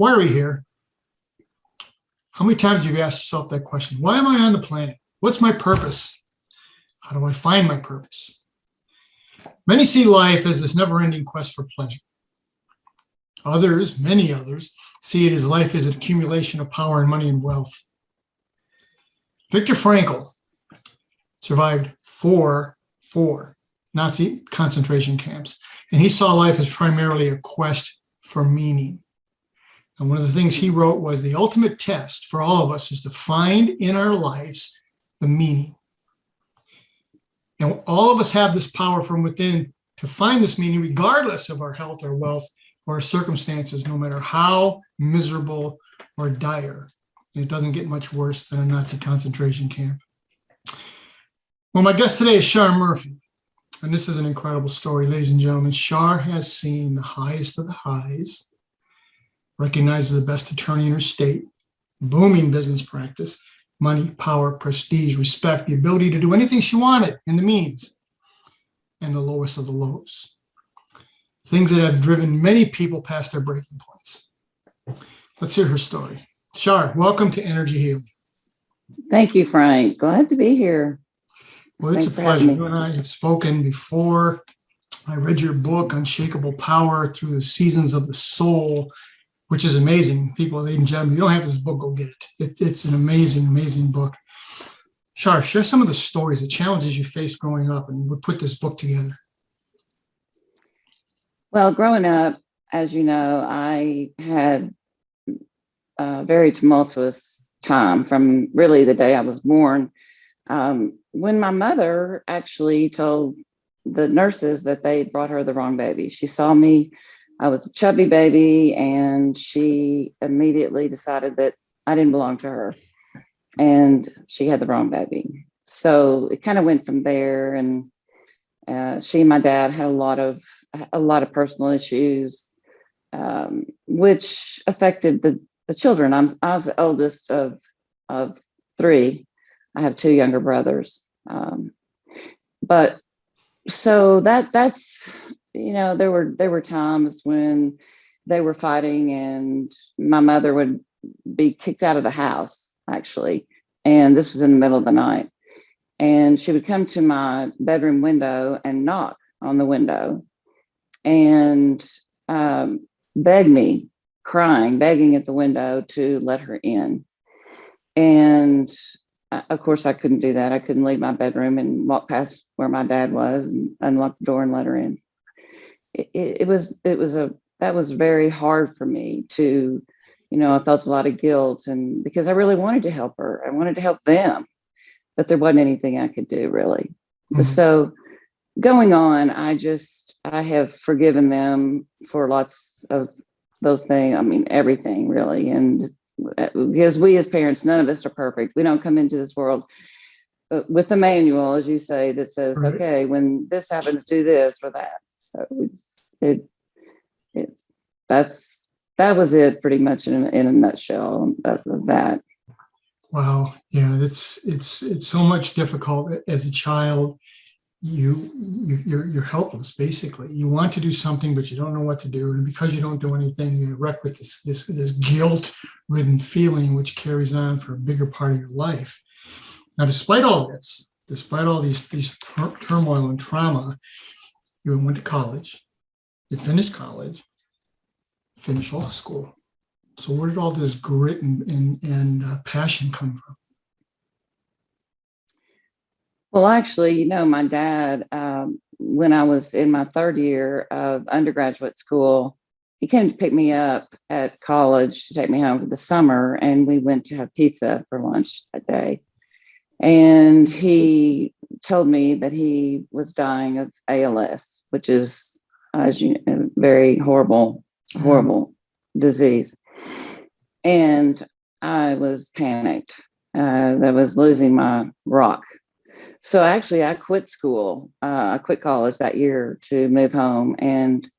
Why are we here? How many times have you asked yourself that question? Why am I on the planet? What's my purpose? How do I find my purpose? Many see life as this never-ending quest for pleasure. Others, many others, see it as life as an accumulation of power and money and wealth. Viktor Frankl survived four Nazi concentration camps, and he saw life as primarily a quest for meaning. And one of the things he wrote was the ultimate test for all of us is to find in our lives the meaning. And all of us have this power from within to find this meaning regardless of our health or wealth or our circumstances, no matter how miserable or dire. And it doesn't get much worse than a Nazi concentration camp. Well, my guest today is Char Murphy. And this is an incredible story, ladies and gentlemen. Char has seen the highest of the highs, recognized as the best attorney in her state, booming business practice, money, power, prestige, respect, the ability to do anything she wanted and the means, and the lowest of the lows. Things that have driven many people past their breaking points. Let's hear her story. Char, welcome to Energy Healing. Thank you, Frank. Glad to be here. Well, it's a pleasure. You and I have spoken before. I read your book, Unshakable Power Through the Seasons of the Soul, which is amazing. People, ladies and gentlemen, you don't have this book, go get it. It's an amazing, amazing book. Char, share some of the stories, the challenges you faced growing up, and we'll put this book together. Well, growing up, as you know, I had a very tumultuous time from really the day I was born. When my mother actually told the nurses that they brought her the wrong baby. She saw me, I was a chubby baby, and she immediately decided that I didn't belong to her and she had the wrong baby. So it kind of went from there, and she and my dad had a lot of personal issues, which affected the children. I was the oldest of three. I have two younger brothers. But so that's, you know, there were times when they were fighting and my mother would be kicked out of the house, actually. And this was in the middle of the night. And she would come to my bedroom window and knock on the window and beg me, begging at the window to let her in. And of course, I couldn't do that. I couldn't leave my bedroom and walk past where my dad was and unlock the door and let her in. That was very hard for me to, you know, I felt a lot of guilt, and because I really wanted to help her, I wanted to help them, but there wasn't anything I could do really. Mm-hmm. So going on, I have forgiven them for lots of those things. I mean, everything really. And because we as parents, none of us are perfect. We don't come into this world with a manual, as you say, that says, right, okay, when this happens, do this or that. So that was it pretty much in a nutshell of that. Wow. Yeah, it's so much difficult as a child. You're helpless, basically. You want to do something, but you don't know what to do. And because you don't do anything, you're wrecked with this guilt-ridden feeling, which carries on for a bigger part of your life. Now, despite all this, despite all these turmoil and trauma, you went to college, you finished college, finished law school. So where did all this grit and passion come from? Well, actually, you know, my dad, when I was in my third year of undergraduate school, he came to pick me up at college to take me home for the summer, and we went to have pizza for lunch that day. And he told me that he was dying of ALS, which is, as you know, a very horrible disease. And I was panicked. I was losing my rock. So actually, I quit school. I quit college that year to move home, and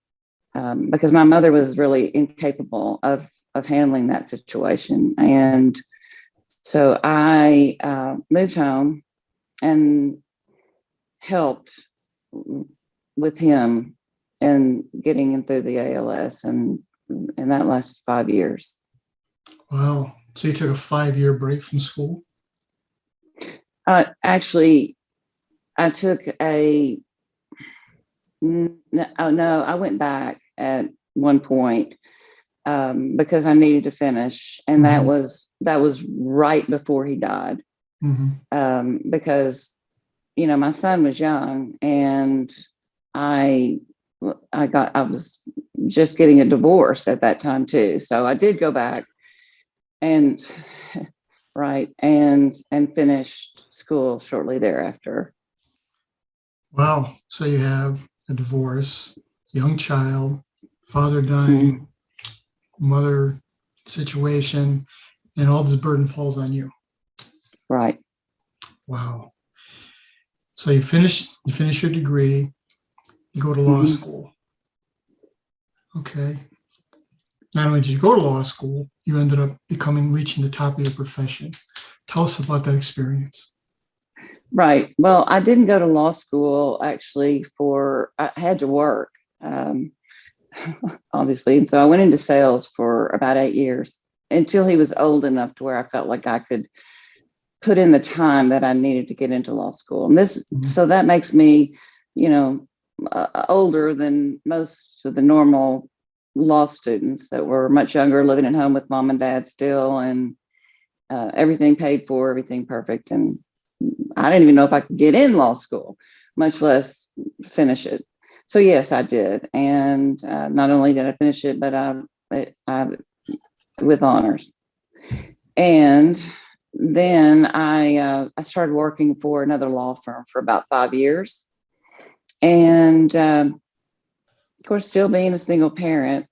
because my mother was really incapable of handling that situation, and so I moved home and helped with him and getting him through the ALS. And and that lasted 5 years. Wow. So you took a 5-year break from school? Actually, I took no, I went back at one point because I needed to finish, and that was right before he died. Because my son was young, and I was just getting a divorce at that time too, so I did go back and and finished school shortly thereafter. Wow. So you have a divorce, young child, father dying, mother situation, and all this burden falls on you. Right. Wow. So you finish your degree, you go to law school. Okay. Not only did you go to law school, you ended up reaching the top of your profession. Tell us about that experience. Right. Well, I didn't go to law school actually I had to work, obviously. And so I went into sales for about 8 years until he was old enough to where I felt like I could put in the time that I needed to get into law school. And so that makes me, older than most of the normal law students that were much younger, living at home with mom and dad still, and everything paid for, everything perfect. And I didn't even know if I could get in law school, much less finish it. So yes, I did. And not only did I finish it, but I with honors. And then I started working for another law firm for about 5 years. And of course, still being a single parent,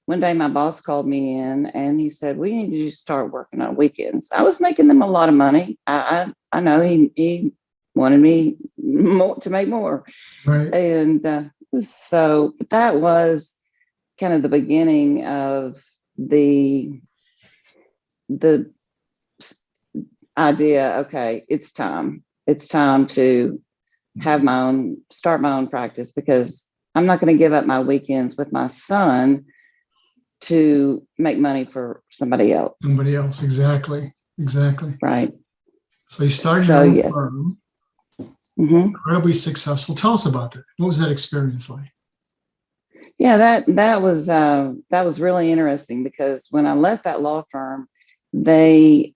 one day my boss called me in and he said, "We need you to start working on weekends." I was making them a lot of money. I know he wanted me to make more. Right. And so that was kind of the beginning of the idea. Okay, it's time to start my own practice, because I'm not going to give up my weekends with my son to make money for somebody else. Exactly. Right. So you started your own firm, incredibly successful. Tell us about that. What was that experience like? Yeah, that was really interesting, because when I left that law firm, the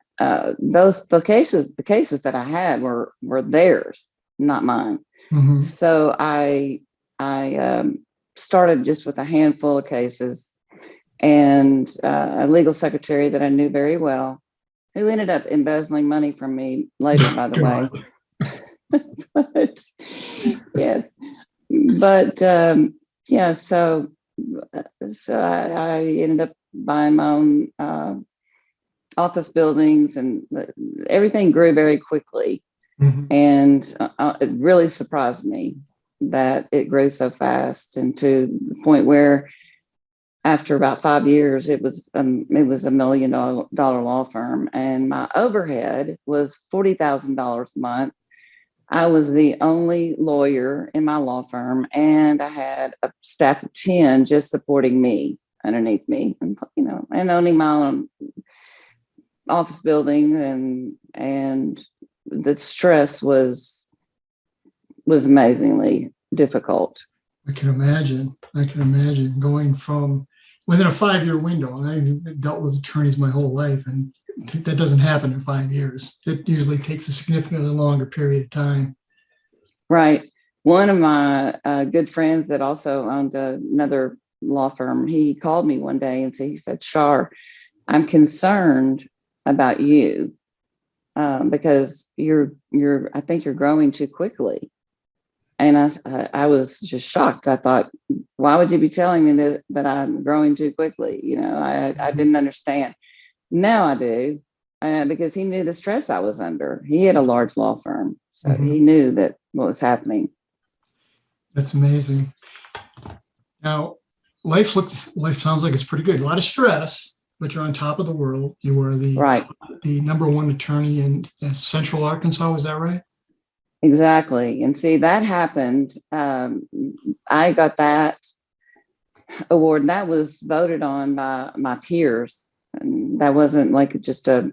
cases that I had were theirs, not mine. So I started just with a handful of cases, and a legal secretary that I knew very well, who ended up embezzling money from me later, by the way. But, yes, but yeah, so I ended up buying my own office buildings, and everything grew very quickly. And it really surprised me that it grew so fast, and to the point where after about 5 years, it was a $1 million law firm, and my overhead was $40,000 a month. I was the only lawyer in my law firm, and I had a staff of 10 just supporting me underneath me, and owning my own office building, and the stress was amazingly difficult. I can imagine going from within a 5-year window. And I've dealt with attorneys my whole life, and that doesn't happen in 5 years. It usually takes a significantly longer period of time. Right. One of my good friends that also owned another law firm, he called me one day and he said, "Char, I'm concerned about you because I think you're growing too quickly." And I was just shocked. I thought, why would you be telling me that I'm growing too quickly? I didn't understand. Now I do, because he knew the stress I was under. He had a large law firm, so he knew what was happening. That's amazing. Now, life sounds like it's pretty good. A lot of stress, but you're on top of the world. You were the number one attorney in Central Arkansas. Was that right? Exactly. And see, that happened. I got that award. And that was voted on by my peers. And that wasn't like just a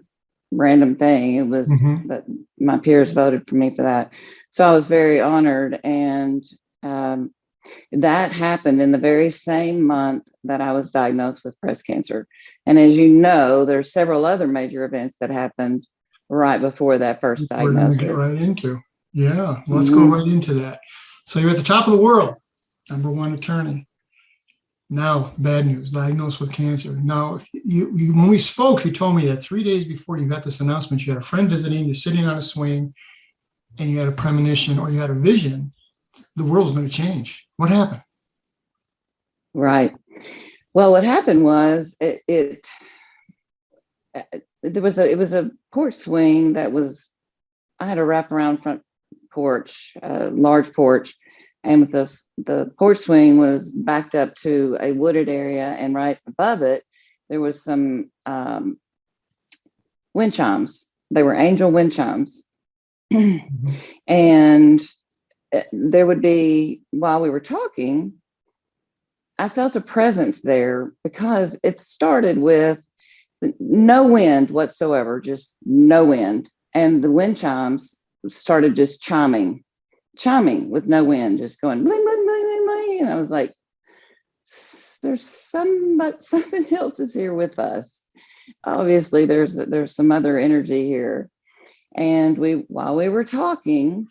random thing. It was that my peers voted for me for that. So I was very honored. And that happened in the very same month that I was diagnosed with breast cancer. And as you know, there's several other major events that happened right before that first We're going to diagnosis. get right into. Yeah, let's go right into that. So you're at the top of the world, #1 attorney. Now, bad news, diagnosed with cancer. Now, you when we spoke, you told me that 3 days before you got this announcement, you had a friend visiting, you're sitting on a swing, and you had a premonition or you had a vision. The world's going to change. What happened? Right. Well, what happened was it was a porch swing that was, I had a wraparound front porch, a large porch, and with the porch swing was backed up to a wooded area, and right above it there was some wind chimes. They were angel wind chimes. And there would be, while we were talking, I felt a presence there because it started with no wind whatsoever, just no wind. And the wind chimes started just chiming with no wind, just going bling, bling, bling, bling, bling. And I was like, there's something else is here with us. Obviously, there's some other energy here. And while we were talking,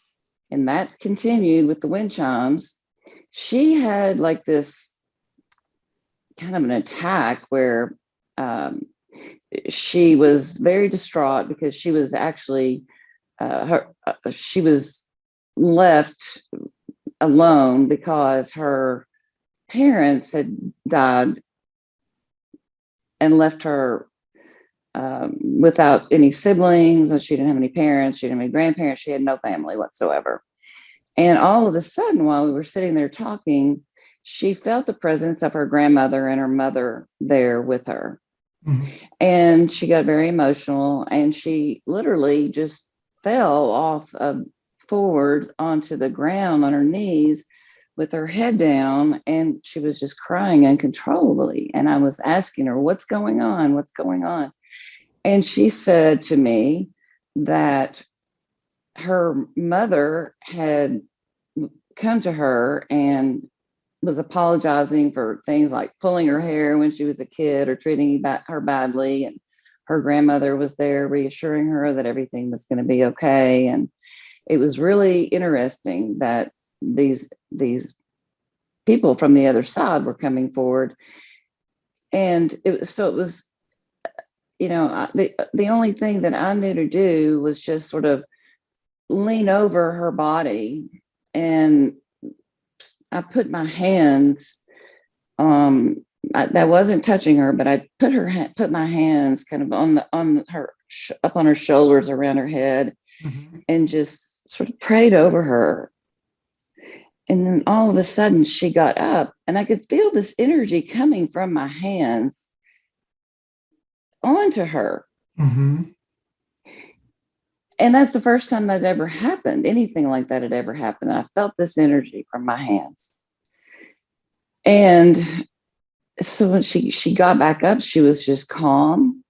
and that continued with the wind chimes, she had like this kind of an attack where she was very distraught because she was actually she was left alone because her parents had died and left her without any siblings, and she didn't have any parents, she didn't have any grandparents, she had no family whatsoever. And all of a sudden, while we were sitting there talking, she felt the presence of her grandmother and her mother there with her. And she got very emotional, and she literally just fell off forward onto the ground on her knees with her head down, and she was just crying uncontrollably. And I was asking her, what's going on? What's going on? And she said to me that her mother had come to her and was apologizing for things like pulling her hair when she was a kid or treating her badly. And her grandmother was there reassuring her that everything was going to be okay. And it was really interesting that these people from the other side were coming forward. And it was, the only thing that I knew to do was just sort of lean over her body, and I put my hands, that wasn't touching her, but I put my hands kind of on her, up on her shoulders, around her head, and just sort of prayed over her. And then all of a sudden she got up, and I could feel this energy coming from my hands onto her. And that's the first time that ever happened. Anything like that had ever happened. I felt this energy from my hands. And so when she got back up, she was just calm.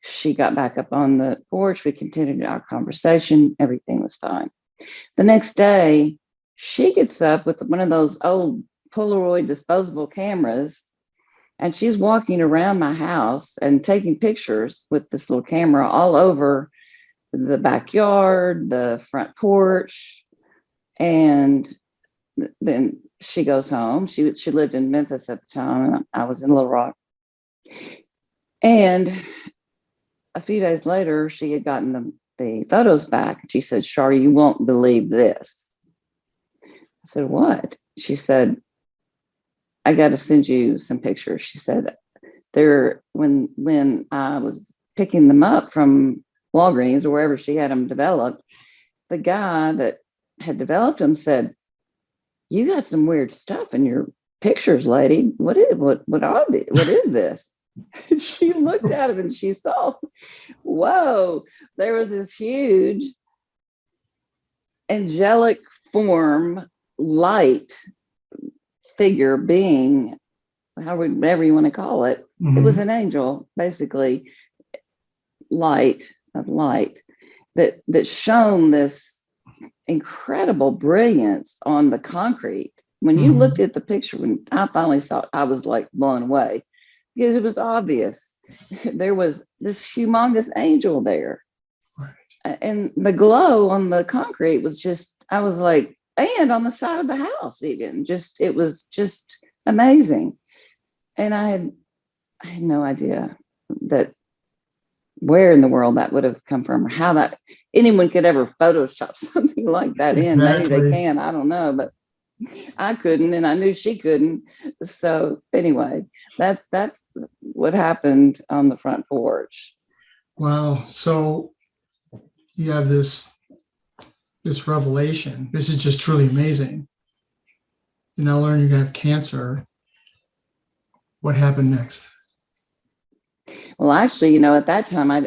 She got back up on the porch. We continued our conversation. Everything was fine. The next day, she gets up with one of those old Polaroid disposable cameras, and she's walking around my house and taking pictures with this little camera all over the backyard, the front porch. And then she goes home. She lived in Memphis at the time, and I was in Little Rock. And a few days later, she had gotten the photos back. She said, "Char, you won't believe this." I said, "What?" She said, "I got to send you some pictures." She said, when I was picking them up from Walgreens or wherever she had them developed, the guy that had developed them said, "You got some weird stuff in your pictures, lady. What is this?" She looked at him and she saw, whoa, there was this huge angelic form, light figure, being, however you want to call it. It was an angel, basically, light of light that shone this incredible brilliance on the concrete. When you looked at the picture, when I finally saw it, I was like blown away because it was obvious. There was this humongous angel there. Right. And the glow on the concrete was just, I was like, and on the side of the house, even just, it was just amazing. And I had no idea that where in the world that would have come from, or how that anyone could ever Photoshop something like that in. Maybe they can, I don't know, but I couldn't, and I knew she couldn't. So anyway, that's what happened on the front porch. Wow. So you have this revelation. This is just truly amazing. You now learn you have cancer. What happened next? Well, actually, at that time, I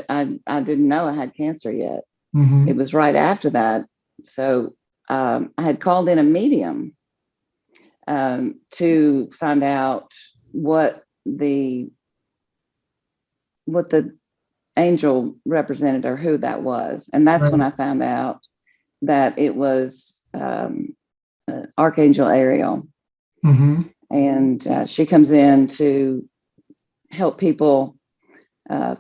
didn't know I had cancer yet. It was right after that. So I had called in a medium to find out what the angel represented, or who that was. And that's when I found out that it was Archangel Ariel. And she comes in to help people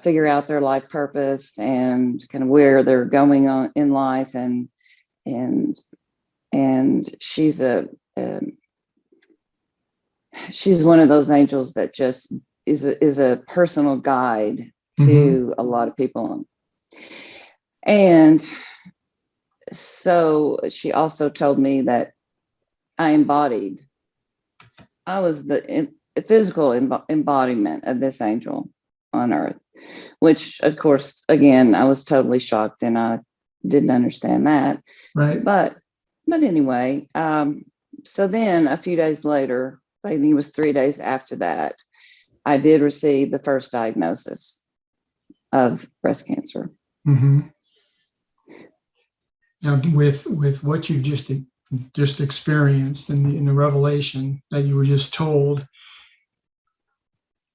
figure out their life purpose and kind of where they're going on in life. And she's she's one of those angels that just is a personal guide to a lot of people. And so she also told me that I was the physical embodiment of this angel on earth, which of course, again, I was totally shocked and I didn't understand that. Right. But anyway, so then a few days later, I think it was 3 days after that, I did receive the first diagnosis of breast cancer. Now, with what you've just experienced in the revelation that you were just told,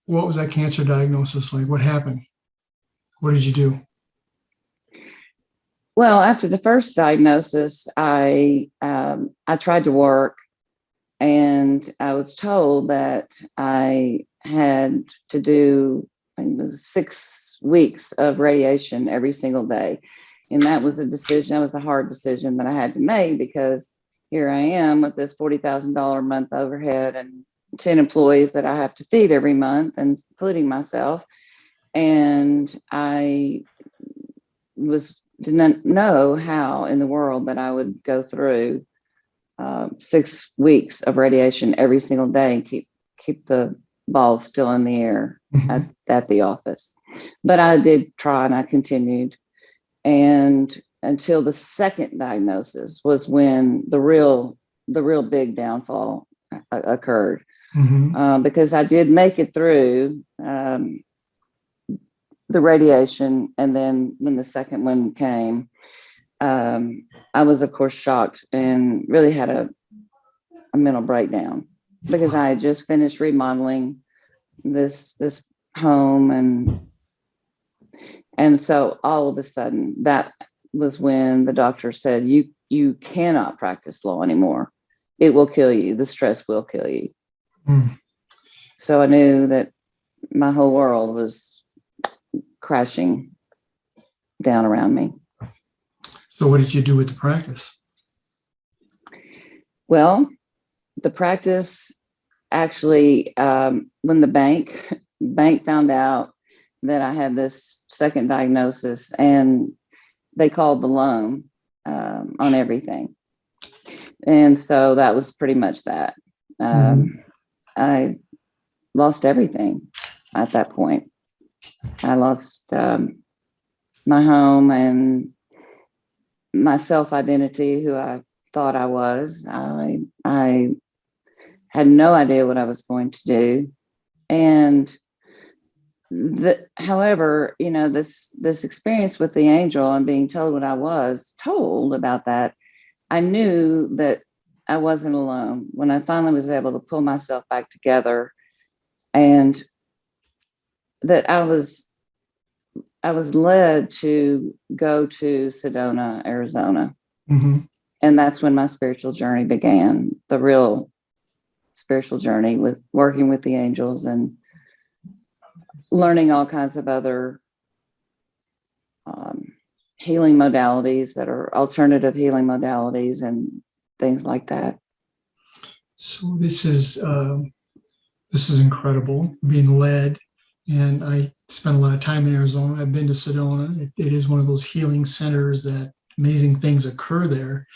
what was that cancer diagnosis like? What happened? What did you do? Well, after the first diagnosis, I tried to work, and I was told that I had to do, I think it was 6 weeks of radiation every single day. And that was a decision, that was a hard decision that I had to make, because here I am with this $40,000 a month overhead and 10 employees that I have to feed every month, including myself. And I didn't know how in the world that I would go through 6 weeks of radiation every single day and keep the balls still in the air at the office. But I did try, and I continued. And until the second diagnosis was when the real big downfall occurred. Because I did make it through the radiation, and then when the second one came, I was of course shocked and really had a mental breakdown, because I had just finished remodeling this home, and so all of a sudden, that was when the doctor said, you cannot practice law anymore. It will kill you. The stress will kill you. So I knew that my whole world was crashing down around me. So what did you do with the practice? Well, the practice actually, when the bank found out that I had this second diagnosis, and they called the loan on everything. And so that was pretty much that. I lost everything at that point. I lost my home and my self-identity, who I thought I was. I had no idea what I was going to do. And however, this experience with the angel and being told what I was told about that, I knew that I wasn't alone. When I finally was able to pull myself back together, and that I was led to go to Sedona, Arizona. Mm-hmm. And that's when my spiritual journey began, the real spiritual journey, with working with the angels and learning all kinds of other healing modalities that are alternative healing modalities and things like that. So this is incredible, being led. And I spent a lot of time in Arizona. I've been to Sedona. It is one of those healing centers that amazing things occur there.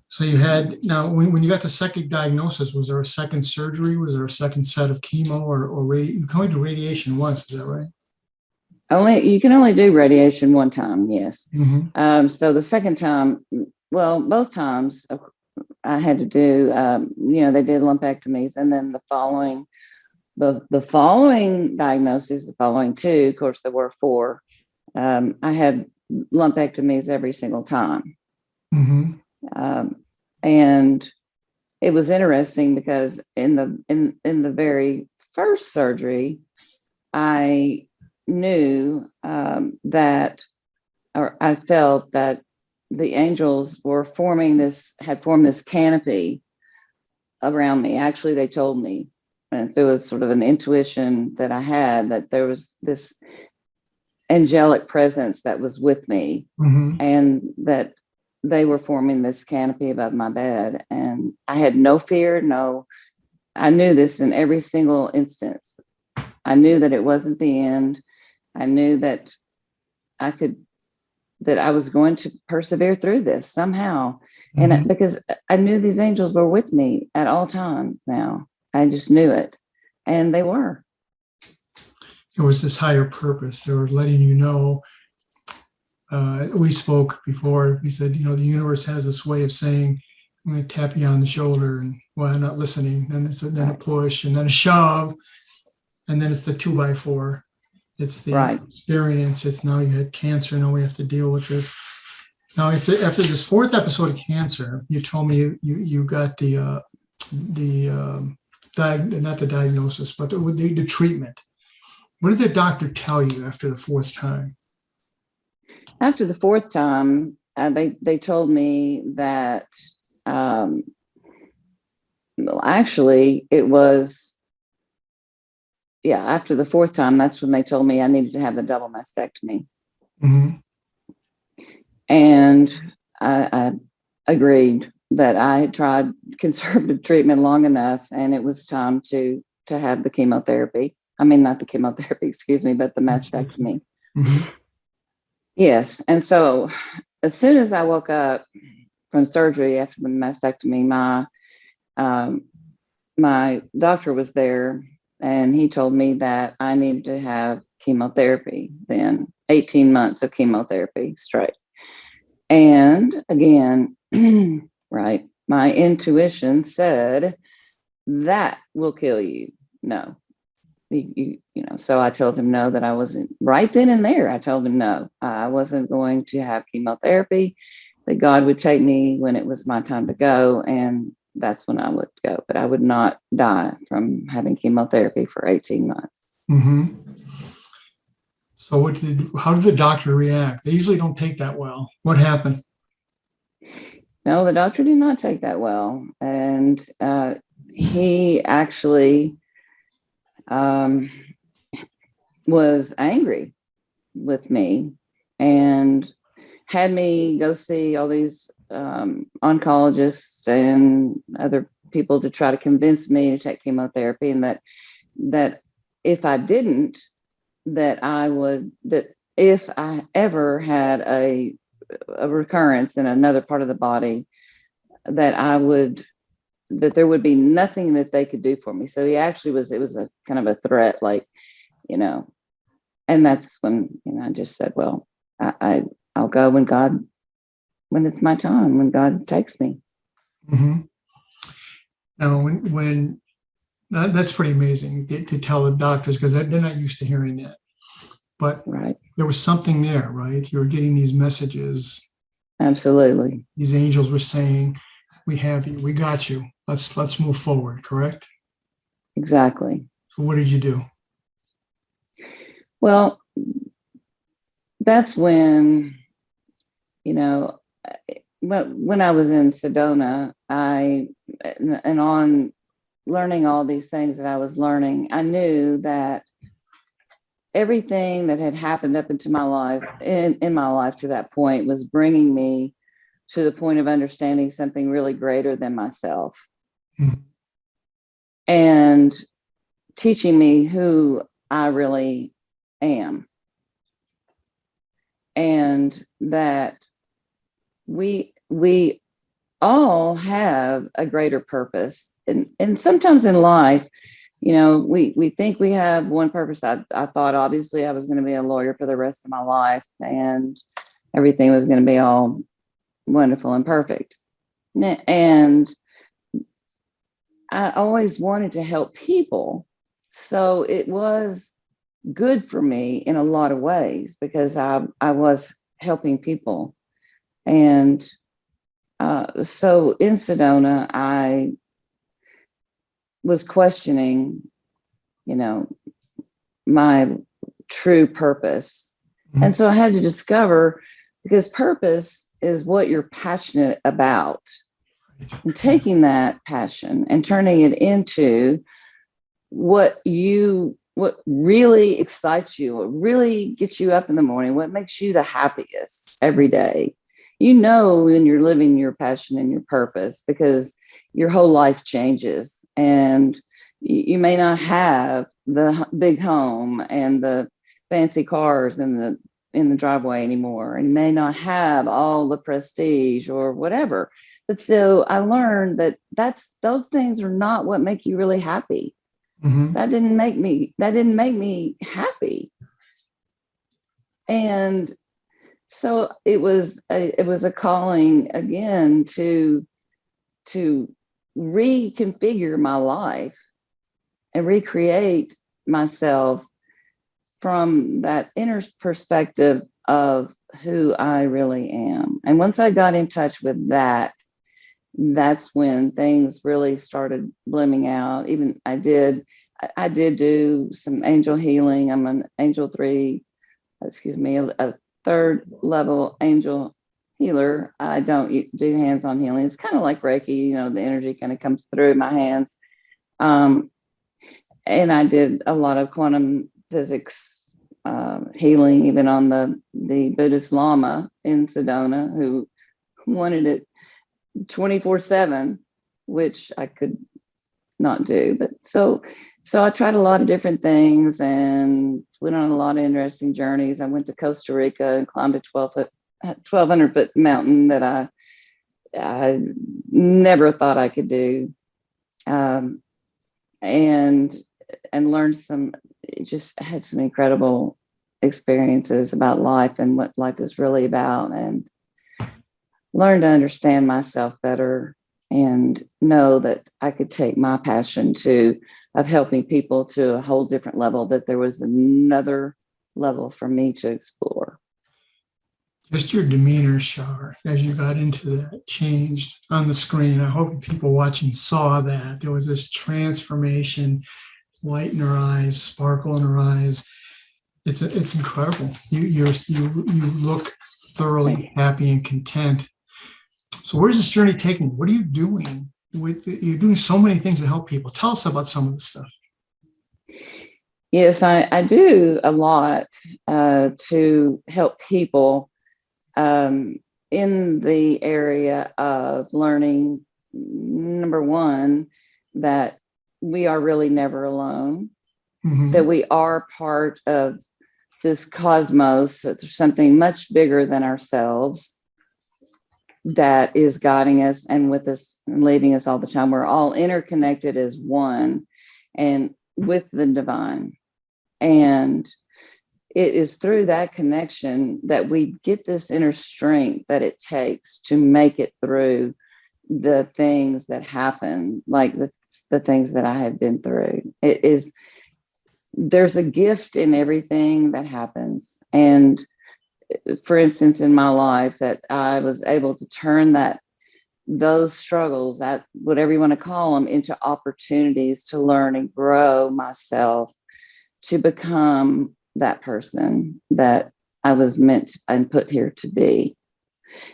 So you had, now when you got the second diagnosis, was there a second surgery? Was there a second set of chemo or you can only do radiation once, is that right? You can only do radiation one time, yes. Mm-hmm. So the second time, well, both times I had to do, they did lumpectomies, and then the following diagnosis, the following two, of course, there were 4. I had lumpectomies every single time. Mm-hmm. And it was interesting because in the very first surgery, I knew that, or I felt that the angels were had formed this canopy around me. Actually, they told me, and there was sort of an intuition that I had, that there was this angelic presence that was with me, Mm-hmm. and that they were forming this canopy above my bed. And I had no fear, I knew this in every single instance. I knew that it wasn't the end. I knew that I was going to persevere through this somehow. Mm-hmm. And because I knew these angels were with me at all times now. I just knew it. And they were. It was this higher purpose. They were letting you know. We spoke before. We said, the universe has this way of saying, I'm going to tap you on the shoulder, and I'm not listening. Then a push, and then a shove, and then it's the 2x4. It's the right. experience. It's now you had cancer. Now we have to deal with this. Now, after this 4th episode of cancer, you told me you got not the diagnosis, but the treatment. What did the doctor tell you after the 4th time? After the 4th time, they told me that, actually it was, after the 4th time, that's when they told me I needed to have the double mastectomy. Mm-hmm. And I agreed that I had tried conservative treatment long enough, and it was time to have the chemotherapy. I mean, not the chemotherapy, excuse me, but the mastectomy. Mm-hmm. Yes. And so as soon as I woke up from surgery after the mastectomy, my doctor was there, and he told me that I needed to have chemotherapy, then 18 months of chemotherapy straight. And again, right, my intuition said that will kill you. No. So I told him no, that I wasn't, right then and there. I told him no, I wasn't going to have chemotherapy, that God would take me when it was my time to go. And that's when I would go, but I would not die from having chemotherapy for 18 months. Mm-hmm. So how did the doctor react? They usually don't take that well. What happened? No, the doctor did not take that well. And he actually was angry with me and had me go see all these oncologists and other people to try to convince me to take chemotherapy, and that if I didn't, that if I ever had a recurrence in another part of the body, that there would be nothing that they could do for me. So he actually it was a kind of a threat, like, and that's when, I just said, well, I'll go when it's my time, when God takes me. Mm-hmm. Now, that's pretty amazing to tell the doctors, because they're not used to hearing that. But right. There was something there, right? You were getting these messages. Absolutely. These angels were saying, we have you. We got you. Let's move forward, correct? Exactly. So what did you do? Well, that's when, you know, when I was in Sedona, and on learning all these things that I was learning, I knew that everything that had happened up into my life, in my life to that point, was bringing me to the point of understanding something really greater than myself, and teaching me who I really am. And that we all have a greater purpose. And sometimes in life, we think we have one purpose. I thought obviously I was going to be a lawyer for the rest of my life and everything was going to be all wonderful and perfect. And I always wanted to help people. So it was good for me in a lot of ways because I was helping people. And so in Sedona, I was questioning, my true purpose. Mhm. And so I had to discover, because purpose is what you're passionate about, and taking that passion and turning it into what really excites you, what really gets you up in the morning, what makes you the happiest every day. When you're living your passion and your purpose, because your whole life changes, and you may not have the big home and the fancy cars in the driveway anymore, and you may not have all the prestige or whatever. But so I learned that those things are not what make you really happy. Mhm. That didn't make me happy. And so it was a calling again to reconfigure my life and recreate myself from that inner perspective of who I really am. And once I got in touch with that, that's when things really started blooming out. Even I did do some angel healing. I'm an angel 3, a third level angel healer. I don't do hands-on healing. It's kind of like Reiki, the energy kind of comes through my hands. And I did a lot of quantum physics healing, even on the Buddhist Lama in Sedona, who wanted it 24/7, which I could not do. But so I tried a lot of different things and went on a lot of interesting journeys. I went to Costa Rica and climbed a 1,200-foot mountain that I never thought I could do. And learned just had some incredible experiences about life and what life is really about, and learned to understand myself better and know that I could take my passion of helping people to a whole different level, that there was another level for me to explore. Just your demeanor, Char, as you got into that, changed on the screen. I hope people watching saw that. There was this transformation, light in her eyes, sparkle in her eyes. It's incredible. You look thoroughly happy and content. So where's this journey taking you? What are you doing? You're doing so many things to help people. Tell us about some of the stuff. Yes, I do a lot to help people in the area of learning, number one, that we are really never alone, that we are part of this cosmos, something much bigger than ourselves, that is guiding us and with us and leading us all the time. We're all interconnected as one and with the divine. And it is through that connection that we get this inner strength that it takes to make it through the things that happen, like the things that I have been through. There's a gift in everything that happens. And for instance, in my life, that I was able to turn that those struggles, that whatever you want to call them, into opportunities to learn and grow myself to become that person that I was meant and put here to be.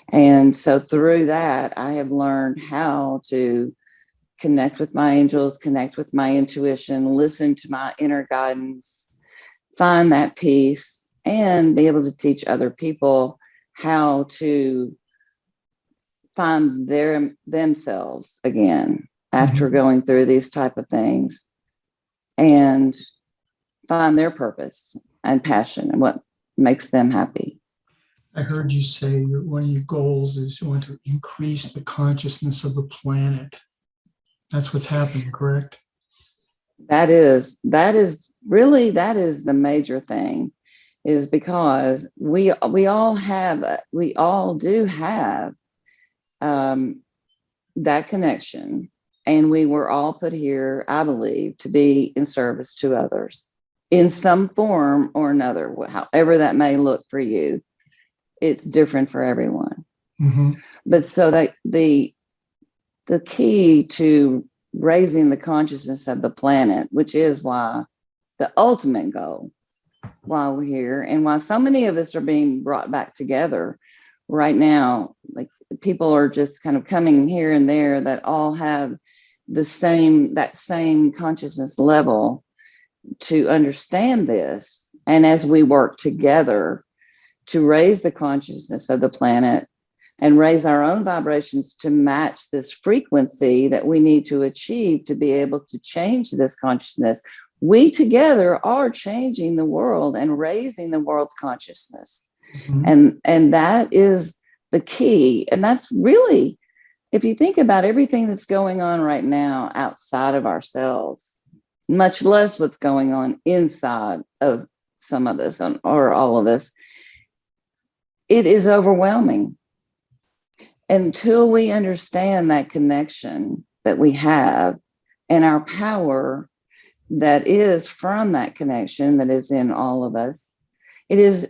And so through that, I have learned how to connect with my angels, connect with my intuition, listen to my inner guidance, find that peace, and be able to teach other people how to find themselves again after going through these type of things, and find their purpose and passion and what makes them happy. I heard you say one of your goals is you want to increase the consciousness of the planet. That's what's happening, correct? That is the major thing, is because we all do have that connection, and we were all put here, I believe, to be in service to others in some form or another, however that may look for you. It's different for everyone. But so that the key to raising the consciousness of the planet, which is why the ultimate goal, why we're here, and why so many of us are being brought back together right now. Like, people are just kind of coming here and there that all have that same consciousness level to understand this. And as we work together to raise the consciousness of the planet and raise our own vibrations to match this frequency that we need to achieve to be able to change this consciousness, we together are changing the world and raising the world's consciousness. And that is the key. And that's really, if you think about everything that's going on right now outside of ourselves, much less what's going on inside of some of us or all of us, it is overwhelming. Until we understand that connection that we have and our power that is from that connection that is in all of us, it's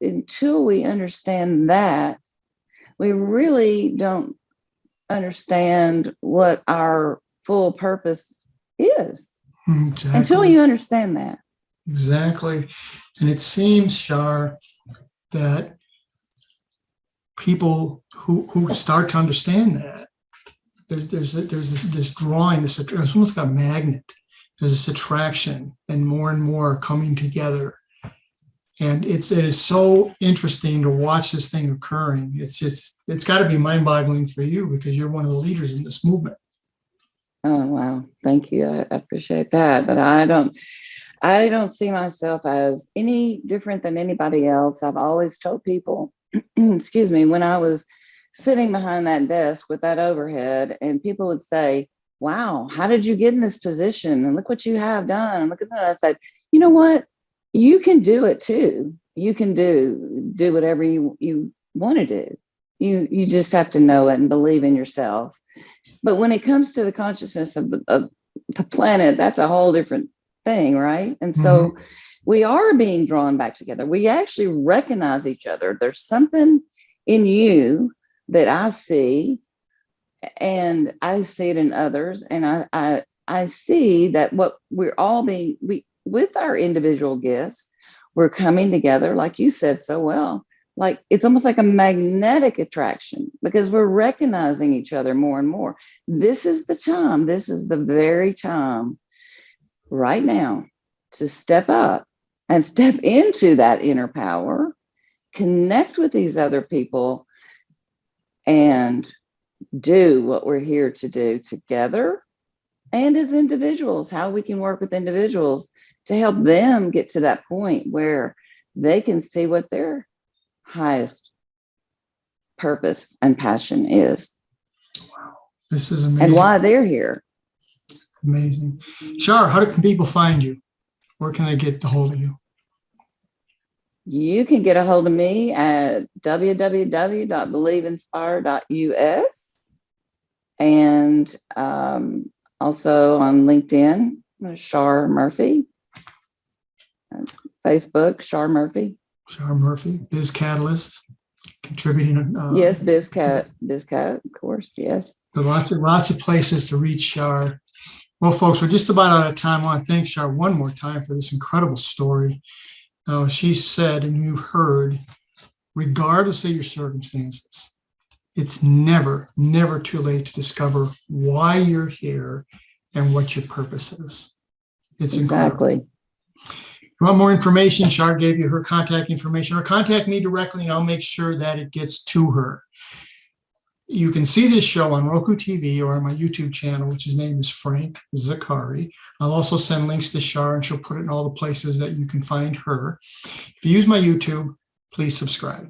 until we understand that, we really don't understand what our full purpose is. Exactly. Until you understand that. Exactly. And it seems, Char, that people who start to understand that, there's this drawing, it's almost like a magnet. There's this attraction, and more coming together. And it is so interesting to watch this thing occurring. It's got to be mind-boggling for you, because you're one of the leaders in this movement. Oh, wow. Thank you. I appreciate that. But I don't see myself as any different than anybody else. I've always told people, excuse me, when I was sitting behind that desk with that overhead, and people would say, wow, how did you get in this position? And look what you have done. Look at that. I said, you know what? You can do it too. You can do whatever you want to do. You just have to know it and believe in yourself. But when it comes to the consciousness of the planet, that's a whole different thing, right? And so we are being drawn back together. We actually recognize each other. There's something in you that I see, and I see it in others, and I see that what we're all with our individual gifts, we're coming together, like you said so well. Like, it's almost like a magnetic attraction, because we're recognizing each other more and more. This is the time. This is the very time right now to step up and step into that inner power, connect with these other people, and do what we're here to do together, and as individuals, how we can work with individuals to help them get to that point where they can see what their highest purpose and passion is. Wow, this is amazing. And why they're here. Amazing. Char, how can people find you? Where can they get a hold of you? You can get a hold of me at www.believeinspire.us, and also on LinkedIn, Char Murphy. Facebook, Char Murphy. Char Murphy, Biz Catalyst. contributing. Yes, BizCut, of course. Yes. So lots of places to reach Char. Well, folks, we're just about out of time. I want to thank Char one more time for this incredible story. She said, and you've heard, regardless of your circumstances, it's never too late to discover why you're here and what your purpose is. It's Exactly. incredible. If you want more information, Char gave you her contact information, or contact me directly and I'll make sure that it gets to her. You can see this show on ROKU TV or on my YouTube channel, which his name is Frank Zaccari. I'll also send links to Char and she'll put it in all the places that you can find her. If you use my YouTube, please subscribe.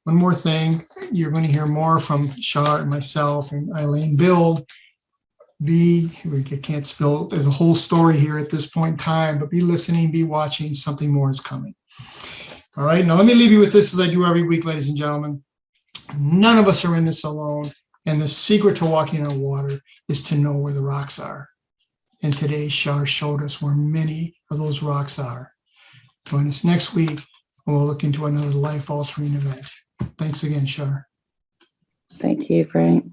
One more thing, you're going to hear more from Char and myself and Eileen Build. We can't spill, there's a whole story here at this point in time, but be listening, be watching, something more is coming. All right, now let me leave you with this as I do every week, ladies and gentlemen. None of us are in this alone. And the secret to walking on water is to know where the rocks are. And today, Char showed us where many of those rocks are. Join us next week, and we'll look into another life-altering event. Thanks again, Char. Thank you, Frank.